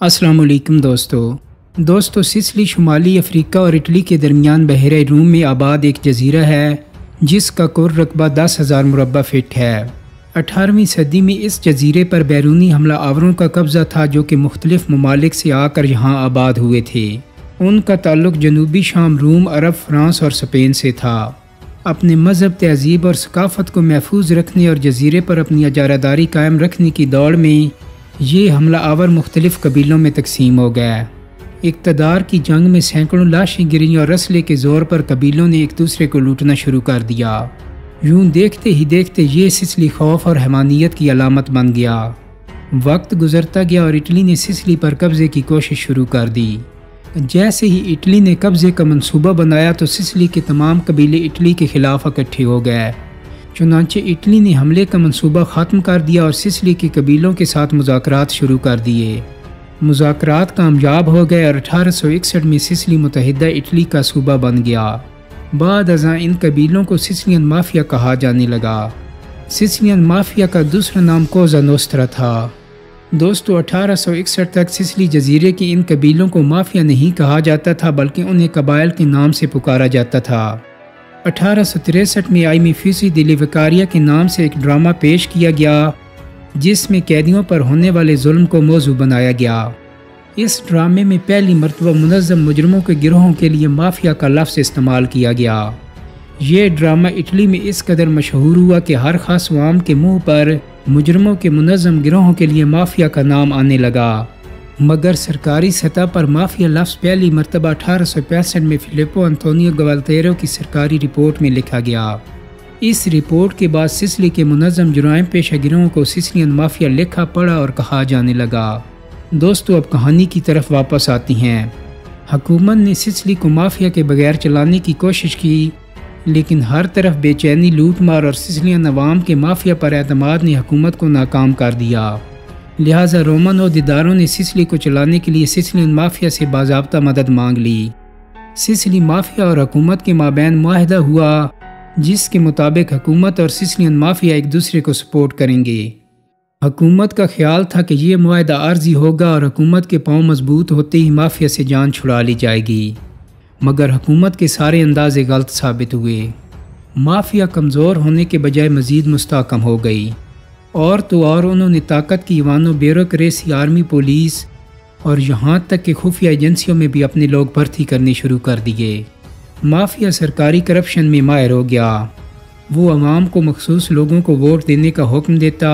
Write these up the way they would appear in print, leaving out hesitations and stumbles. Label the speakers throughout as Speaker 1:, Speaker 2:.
Speaker 1: السلام علیکم دوستو سسلی شمالی افریقہ اور اٹلی کے درمیان بحیرہ روم میں آباد ایک جزیرہ ہے جس کا کل رقبہ 10,000 مربع فٹ ہے۔ 18ویں صدی میں اس جزیرے پر بیرونی حملہ آوروں کا قبضہ تھا جو کہ مختلف ممالک سے آ کر یہاں آباد ہوئے تھے۔ ان کا تعلق جنوبی شام، روم، عرب، فرانس اور اسپین سے تھا۔ اپنے مذہب، تہذیب اور ثقافت کو محفوظ رکھنے اور جزیرے پر اپنی اجارہ داری قائم رکھنے کی دوڑ میں یہ حملہ آور مختلف قبیلوں میں تقسیم ہو گیا۔ اقتدار کی جنگ میں سینکڑوں لاشیں گریں اور اسلحے کے زور پر قبیلوں نے ایک دوسرے کو لوٹنا شروع کر دیا۔ یوں دیکھتے ہی دیکھتے یہ سسلی خوف اور حیوانیت کی علامت بن گیا۔ وقت گزرتا گیا اور اٹلی نے سسلی پر قبضے کی کوشش شروع کر دی۔ جیسے ہی اٹلی نے قبضے کا منصوبہ بنایا تو سسلی کے تمام قبیلے اٹلی کے خلاف اکٹھے ہو گئے۔ چنانچہ اٹلی نے حملے کا منصوبہ ختم کر دیا اور سسلی کے قبیلوں کے ساتھ مذاکرات شروع کر دیے۔ مذاکرات کامیاب ہو گئے اور 1861 میں سسلی متحدہ اٹلی کا صوبہ بن گیا۔ بعد ازاں ان قبیلوں کو سسلین مافیا کہا جانے لگا۔ سسلین مافیا کا دوسرا نام کوزا نوسترا تھا۔ 1861 تک سسلی جزیرے کے ان قبیلوں کو مافیا نہیں کہا جاتا تھا بلکہ انہیں قبائل کے نام سے پکارا جاتا تھا۔ 1863 میں آئمی فیسی دلی وکاریہ کے نام سے ایک ڈرامہ پیش کیا گیا جس میں قیدیوں پر ہونے والے ظلم کو موضوع بنایا گیا۔ اس ڈرامے میں پہلی مرتبہ منظم مجرموں کے گروہوں کے لیے مافیا کا لفظ استعمال کیا گیا۔ یہ ڈرامہ اٹلی میں اس قدر مشہور ہوا کہ ہر خاص عوام کے منہ پر مجرموں کے منظم گروہوں کے لیے مافیا کا نام آنے لگا۔ مگر سرکاری سطح پر مافیا لفظ پہلی مرتبہ 1865 میں فلیپو انطونیو گوالتیرو کی سرکاری رپورٹ میں لکھا گیا۔ اس رپورٹ کے بعد سسلی کے منظم جرائم پیشہ گروہوں کو سسلین مافیا لکھا پڑھا اور کہا جانے لگا۔ اب کہانی کی طرف واپس آتی ہیں۔ حکومت نے سسلی کو مافیا کے بغیر چلانے کی کوشش کی لیکن ہر طرف بے چینی، لوٹ مار اور سسلین عوام کے مافیا پر اعتماد نے حکومت کو ناکام کر دیا۔ لہٰذا رومن عہدیداروں نے سسلی کو چلانے کے لیے سسلین مافیا سے باضابطہ مدد مانگ لی۔ سسلی مافیا اور حکومت کے مابین معاہدہ ہوا جس کے مطابق حکومت اور سسلین مافیا ایک دوسرے کو سپورٹ کریں گے۔ حکومت کا خیال تھا کہ یہ معاہدہ عارضی ہوگا اور حکومت کے پاؤں مضبوط ہوتے ہی مافیا سے جان چھڑا لی جائے گی، مگر حکومت کے سارے اندازے غلط ثابت ہوئے۔ مافیا کمزور ہونے کے بجائے مزید مستحکم ہو گئی، اور تو اور انہوں نے طاقت کی ایوانوں، بیوروکریسی، آرمی، پولیس اور یہاں تک کہ خفیہ ایجنسیوں میں بھی اپنے لوگ بھرتی کرنے شروع کر دیے۔ مافیا سرکاری کرپشن میں ماہر ہو گیا۔ وہ عوام کو مخصوص لوگوں کو ووٹ دینے کا حکم دیتا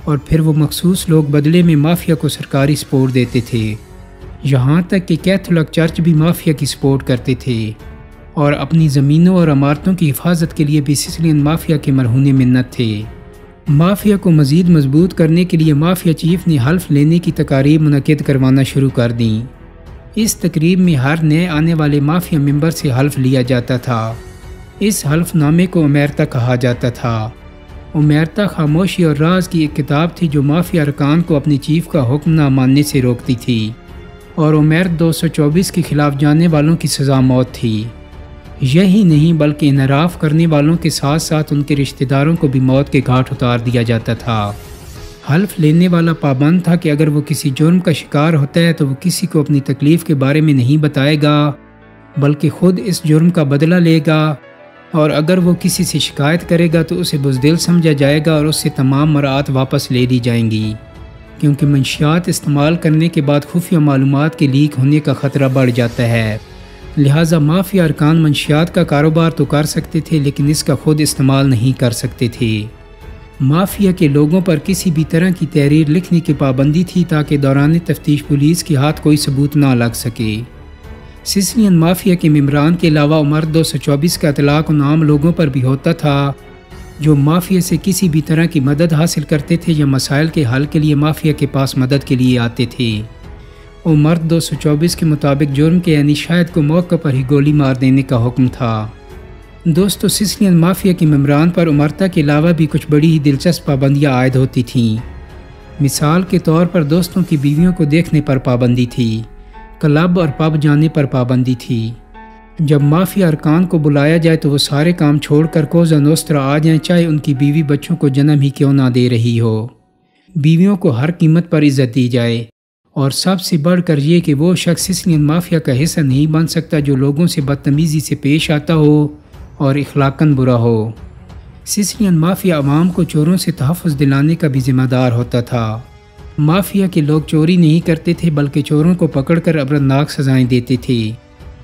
Speaker 1: اور پھر وہ مخصوص لوگ بدلے میں مافیا کو سرکاری سپورٹ دیتے تھے۔ یہاں تک کہ کیتھولک چرچ بھی مافیا کی سپورٹ کرتے تھے اور اپنی زمینوں اور عمارتوں کی حفاظت کے لیے بھی سسلین مافیا کے مرہون منت تھے۔ مافیا کو مزید مضبوط کرنے کے لیے مافیا چیف نے حلف لینے کی تقاریب منعقد کروانا شروع کر دیں۔ اس تقریب میں ہر نئے آنے والے مافیا ممبر سے حلف لیا جاتا تھا۔ اس حلف نامے کو امیرتا کہا جاتا تھا۔ امیرتا خاموشی اور راز کی ایک کتاب تھی جو مافیا ارکان کو اپنے چیف کا حکم نہ ماننے سے روکتی تھی، اور امیرت 224 کے خلاف جانے والوں کی سزا موت تھی۔ یہی نہیں بلکہ انحراف کرنے والوں کے ساتھ ساتھ ان کے رشتہ داروں کو بھی موت کے گھاٹ اتار دیا جاتا تھا۔ حلف لینے والا پابند تھا کہ اگر وہ کسی جرم کا شکار ہوتا ہے تو وہ کسی کو اپنی تکلیف کے بارے میں نہیں بتائے گا بلکہ خود اس جرم کا بدلہ لے گا، اور اگر وہ کسی سے شکایت کرے گا تو اسے بزدل سمجھا جائے گا اور اس سے تمام مراعات واپس لے لی جائیں گی، کیونکہ منشیات استعمال کرنے کے بعد خفیہ معلومات کے لیک ہونے کا خطرہ بڑھ جاتا ہے۔ لہٰذا مافیا ارکان منشیات کا کاروبار تو کر سکتے تھے لیکن اس کا خود استعمال نہیں کر سکتے تھے۔ مافیا کے لوگوں پر کسی بھی طرح کی تحریر لکھنے کی پابندی تھی تاکہ دوران تفتیش پولیس کے ہاتھ کوئی ثبوت نہ لگ سکے۔ سسلین مافیا کے ممبران کے علاوہ امیرت 224 کا اطلاق ان عام لوگوں پر بھی ہوتا تھا جو مافیا سے کسی بھی طرح کی مدد حاصل کرتے تھے یا مسائل کے حل کے لیے مافیا کے پاس مدد کے لیے آتے تھے۔ امیرت 224 کے مطابق جرم کے یعنی شاہد کو موقع پر ہی گولی مار دینے کا حکم تھا۔ سسلین مافیا کے ممبران پر امیرتا کے علاوہ بھی کچھ بڑی ہی دلچسپ پابندیاں عائد ہوتی تھیں۔ مثال کے طور پر دوستوں کی بیویوں کو دیکھنے پر پابندی تھی، کلب اور پب جانے پر پابندی تھی۔ جب مافیا ارکان کو بلایا جائے تو وہ سارے کام چھوڑ کر کوزا نوسترا آ جائیں، چاہے ان کی بیوی بچوں کو جنم ہی کیوں نہ دے رہی ہو۔ بیویوں کو ہر قیمت پر عزت دی جائے اور سب سے بڑھ کر یہ کہ وہ شخص سسلین مافیا کا حصہ نہیں بن سکتا جو لوگوں سے بدتمیزی سے پیش آتا ہو اور اخلاقاً برا ہو۔ سسلین مافیا عوام کو چوروں سے تحفظ دلانے کا بھی ذمہ دار ہوتا تھا۔ مافیا کے لوگ چوری نہیں کرتے تھے بلکہ چوروں کو پکڑ کر عبرتناک سزائیں دیتے تھے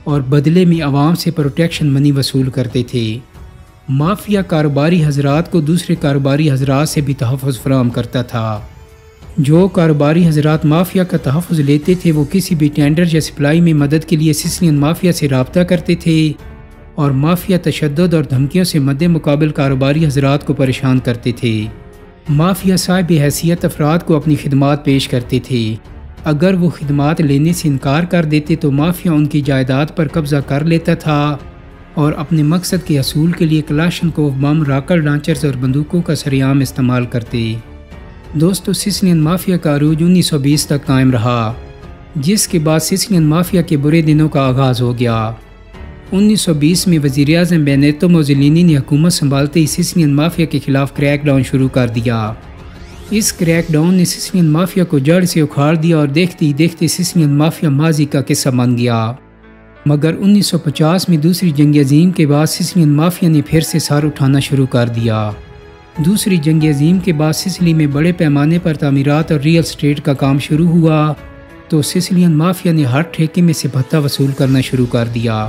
Speaker 1: اور بدلے میں عوام سے پروٹیکشن منی وصول کرتے تھے۔ مافیا کاروباری حضرات کو دوسرے کاروباری حضرات سے بھی تحفظ فراہم کرتا تھا۔ جو کاروباری حضرات مافیا کا تحفظ لیتے تھے وہ کسی بھی ٹینڈر یا سپلائی میں مدد کے لیے سسلین مافیا سے رابطہ کرتے تھے اور مافیا تشدد اور دھمکیوں سے مد مقابل کاروباری حضرات کو پریشان کرتے تھے۔ مافیا صاحب حیثیت افراد کو اپنی خدمات پیش کرتے تھے۔ اگر وہ خدمات لینے سے انکار کر دیتے تو مافیا ان کی جائیداد پر قبضہ کر لیتا تھا اور اپنے مقصد کے حصول کے لیے کلاشنکوف بم، راکٹ لانچرز اور بندوقوں کا سرعام استعمال کرتے۔ دوستو، سسلین مافیا کا عروج 1920 تک قائم رہا، جس کے بعد سسلین مافیا کے برے دنوں کا آغاز ہو گیا۔ 1920 میں وزیر اعظم بینیٹو موزولینی نے حکومت سنبھالتے ہی سسلین مافیا کے خلاف کریک ڈاؤن شروع کر دیا۔ اس کریک ڈاؤن نے سسلین مافیا کو جڑ سے اکھاڑ دیا اور دیکھتے ہی دیکھتے سسلین مافیا ماضی کا قصہ بن گیا۔ مگر 1950 میں دوسری جنگ عظیم کے بعد سسلین مافیا نے پھر سے سر اٹھانا شروع کر دیا۔ دوسری جنگ عظیم کے بعد سسلی میں بڑے پیمانے پر تعمیرات اور ریل اسٹیٹ کا کام شروع ہوا تو سسلین مافیا نے ہر ٹھیکے میں سے بھتہ وصول کرنا شروع کر دیا۔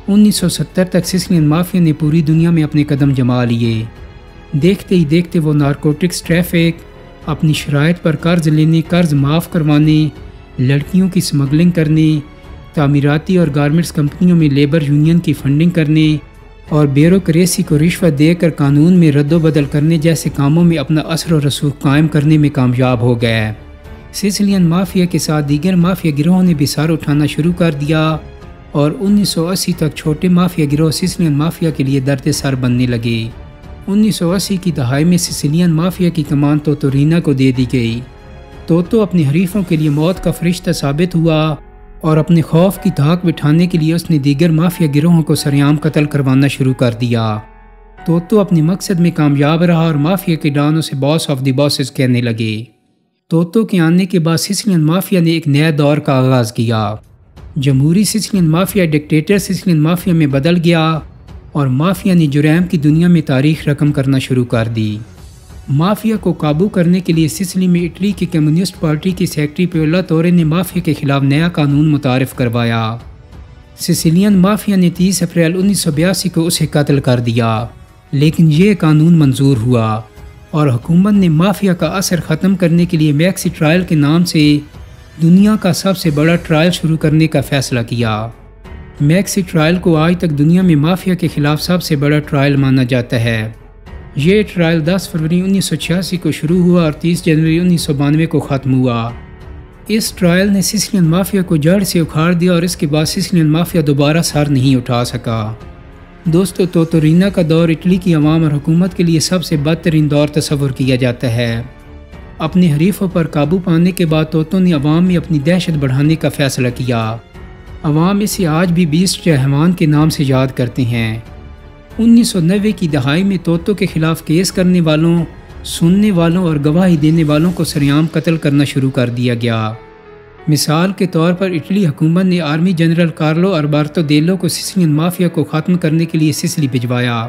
Speaker 1: 1970 تک سسلین مافیا نے پوری دنیا میں اپنے قدم جما لیے۔ دیکھتے ہی دیکھتے وہ نارکوٹکس ٹریفک، اپنی شرائط پر قرض لینے، قرض معاف کروانے، لڑکیوں کی سمگلنگ کرنے، تعمیراتی اور گارمنٹس کمپنیوں میں لیبر یونین کی فنڈنگ کرنے اور بیوروکریسی کو رشوت دے کر قانون میں رد و بدل کرنے جیسے کاموں میں اپنا اثر و رسوخ قائم کرنے میں کامیاب ہو گئے۔ سسلین مافیا کے ساتھ دیگر مافیا گروہوں نے بھی سر اٹھانا شروع کر دیا اور 1980 تک چھوٹے مافیا گروہ سسلین مافیا کے لیے درد سر بننے لگے۔ 1980 کی دہائی میں سسلین مافیا کی کمان توتورینا کو دے دی گئی۔ توتو اپنے حریفوں کے لیے موت کا فرشتہ ثابت ہوا اور اپنے خوف کی دھاک بٹھانے کے لیے اس نے دیگر مافیا گروہوں کو سرعام قتل کروانا شروع کر دیا۔ توتو اپنے مقصد میں کامیاب رہا اور مافیا کے ڈانوں سے باس آف دی باسز کہنے لگے۔ توتو کے آنے کے بعد سسلین مافیا نے ایک نیا دور کا آغاز کیا۔ جمہوری Sicilian mafia dictator Sicilian mafia میں بدل گیا اور مافیا نے جرائم کی دنیا میں تاریخ رقم کرنا شروع کر دی۔ مافیا کو قابو کرنے کے لیے سسلی میں اٹلی کی کمیونسٹ پارٹی کی سیکرٹری پیولا تورے نے مافیا کے خلاف نیا قانون متعارف کروایا۔ سسلین مافیا نے 30 اپریل 1982 کو اسے قتل کر دیا، لیکن یہ قانون منظور ہوا اور حکومت نے مافیا کا اثر ختم کرنے کے لیے میکسی ٹرائل کے نام سے دنیا کا سب سے بڑا ٹرائل شروع کرنے کا فیصلہ کیا۔ میکسی ٹرائل کو آج تک دنیا میں مافیا کے خلاف سب سے بڑا ٹرائل مانا جاتا ہے۔ یہ ٹرائل 10 فروری 1986 کو شروع ہوا اور 30 جنوری 1992 کو ختم ہوا۔ اس ٹرائل نے سسلین مافیا کو جڑ سے اکھاڑ دیا اور اس کے بعد سسلین مافیا دوبارہ سر نہیں اٹھا سکا۔ دوستو، توتورینا کا دور اٹلی کی عوام اور حکومت کے لیے سب سے بدترین دور تصور کیا جاتا ہے۔ اپنے حریفوں پر قابو پانے کے بعد توتو نے عوام میں اپنی دہشت بڑھانے کا فیصلہ کیا۔ عوام اسے آج بھی بیسٹ حیوان کے نام سے یاد کرتے ہیں۔ 1990 کی دہائی میں توتو کے خلاف کیس کرنے والوں، سننے والوں اور گواہی دینے والوں کو سرعام قتل کرنا شروع کر دیا گیا۔ مثال کے طور پر اٹلی حکومت نے آرمی جنرل کارلو البرتو دیلو کو سسلین مافیا کو ختم کرنے کے لیے سسلی بھجوایا۔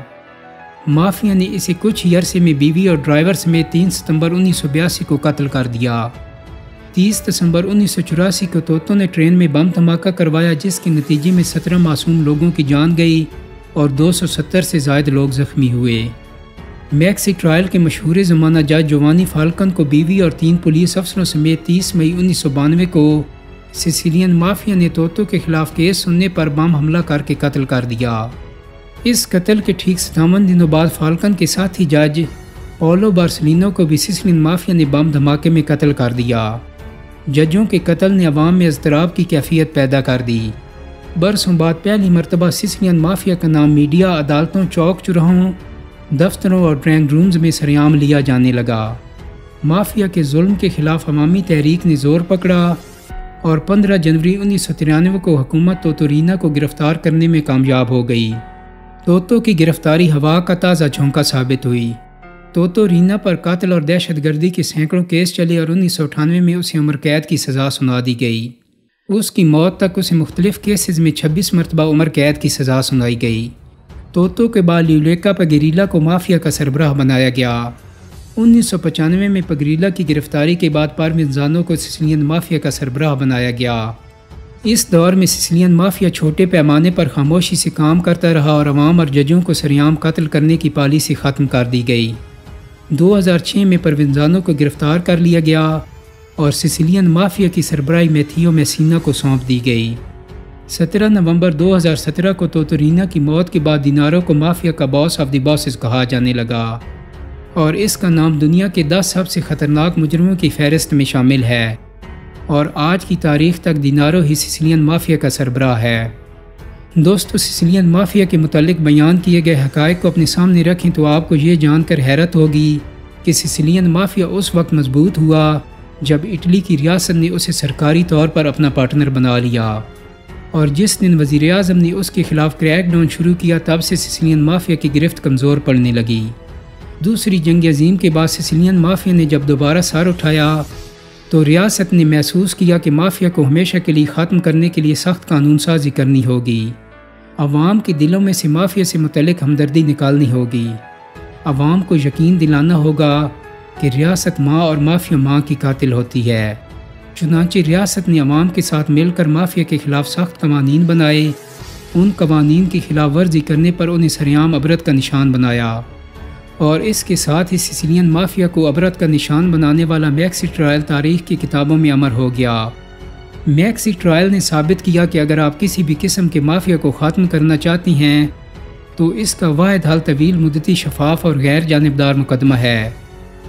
Speaker 1: مافیا نے اسے کچھ ہی عرصے میں بیوی اور ڈرائیور سمیت 3 ستمبر 1982 کو قتل کر دیا۔ 30 دسمبر 1984 کو توتو نے ٹرین میں بم دھماکہ کروایا جس کے نتیجے میں 17 معصوم لوگوں کی جان گئی اور 270 سے زائد لوگ زخمی ہوئے۔ میکسی ٹرائل کے مشہور زمانہ جج جوانی فالکن کو بیوی اور 3 پولیس افسروں سمیت 30 مئی 1992 کو سسلین مافیا نے توتو کے خلاف کیس سننے پر بم حملہ کر کے قتل کر دیا۔ اس قتل کے ٹھیک 57 دنوں بعد فالکن کے ساتھی جج پاولو بارسلینو کو بھی سسلین مافیا نے بم دھماکے میں قتل کر دیا۔ ججوں کے قتل نے عوام میں اضطراب کی کیفیت پیدا کر دی۔ برسوں بعد پہلی مرتبہ سسلین مافیا کا نام میڈیا، عدالتوں، چوک چوراہوں، دفتروں اور ڈرائنگ رومز میں سرعام لیا جانے لگا۔ مافیا کے ظلم کے خلاف عوامی تحریک نے زور پکڑا اور 15 جنوری 1993 کو حکومت توتورینا کو گرفتار کرنے میں کامیاب ہو گئی۔ توتو کی گرفتاری ہوا کا تازہ جھونکا ثابت ہوئی۔ توتو رینا پر قتل اور دہشت گردی کے سینکڑوں کیس چلے اور 1998 میں اسے عمر قید کی سزا سنا دی گئی۔ اس کی موت تک اسے مختلف کیسز میں 26 مرتبہ عمر قید کی سزا سنائی گئی۔ توتو کے بعد لیولیکا پگریلا کو مافیا کا سربراہ بنایا گیا۔ 1995 میں پگریلا کی گرفتاری کے بعد پروینزانو کو سسلین مافیا کا سربراہ بنایا گیا۔ اس دور میں سسلین مافیا چھوٹے پیمانے پر خاموشی سے کام کرتا رہا اور عوام اور ججوں کو سریعام قتل کرنے کی پالیسی ختم کر دی گئی۔ 2006 میں پروینزانو کو گرفتار کر لیا گیا اور سسلین مافیا کی سربراہی میتھیو میسینا کو سونپ دی گئی۔ 17 نومبر 2017 کو توتورینا کی موت کے بعد دینارو کو مافیا کا باس آف دی باسز کہا جانے لگا اور اس کا نام دنیا کے 10 سب سے خطرناک مجرموں کی فہرست میں شامل ہے، اور آج کی تاریخ تک دینارو ہی سسلین مافیا کا سربراہ ہے۔ دوستو، سسلین مافیا کے متعلق بیان کیے گئے حقائق کو اپنے سامنے رکھیں تو آپ کو یہ جان کر حیرت ہوگی کہ سسلین مافیا اس وقت مضبوط ہوا جب اٹلی کی ریاست نے اسے سرکاری طور پر اپنا پارٹنر بنا لیا، اور جس دن وزیر اعظم نے اس کے خلاف کریک ڈاؤن شروع کیا تب سے سسلین مافیا کی گرفت کمزور پڑنے لگی۔ دوسری جنگ عظیم کے بعد سسلین مافیا نے جب دوبارہ سر اٹھایا تو ریاست نے محسوس کیا کہ مافیا کو ہمیشہ کے لیے ختم کرنے کے لیے سخت قانون سازی کرنی ہوگی۔ عوام کے دلوں میں سے مافیا سے متعلق ہمدردی نکالنی ہوگی۔ عوام کو یقین دلانا ہوگا کہ ریاست ماں اور مافیا ماں کی قاتل ہوتی ہے۔ چنانچہ ریاست نے عوام کے ساتھ مل کر مافیا کے خلاف سخت قوانین بنائے۔ ان قوانین کی خلاف ورزی کرنے پر انہیں سریعام عبرت کا نشان بنایا، اور اس کے ساتھ ہی سسلین مافیا کو عبرت کا نشان بنانے والا میکسی ٹرائل تاریخ کی کتابوں میں امر ہو گیا۔ میکسی ٹرائل نے ثابت کیا کہ اگر آپ کسی بھی قسم کے مافیا کو ختم کرنا چاہتی ہیں تو اس کا واحد حل طویل مدتی شفاف اور غیر جانبدار مقدمہ ہے،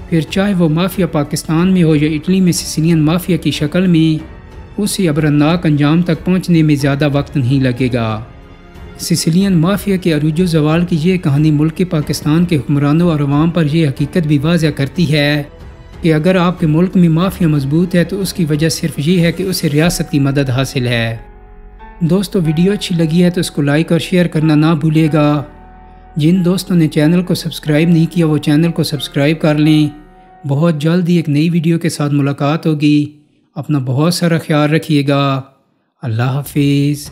Speaker 1: پھر چاہے وہ مافیا پاکستان میں ہو یا اٹلی میں سسلین مافیا کی شکل میں، اسے عبرتناک انجام تک پہنچنے میں زیادہ وقت نہیں لگے گا۔ سسلین مافیا کے عروج و زوال کی یہ کہانی ملک پاکستان کے حکمرانوں اور عوام پر یہ حقیقت بھی واضح کرتی ہے کہ اگر آپ کے ملک میں مافیا مضبوط ہے تو اس کی وجہ صرف یہ ہے کہ اسے ریاست کی مدد حاصل ہے۔ دوستو، ویڈیو اچھی لگی ہے تو اس کو لائک اور شیئر کرنا نہ بھولے گا۔ جن دوستوں نے چینل کو سبسکرائب نہیں کیا وہ چینل کو سبسکرائب کر لیں۔ بہت جلد ہی ایک نئی ویڈیو کے ساتھ ملاقات ہوگی۔ اپنا بہت سارا خیال رکھیے گا۔ اللہ حافظ۔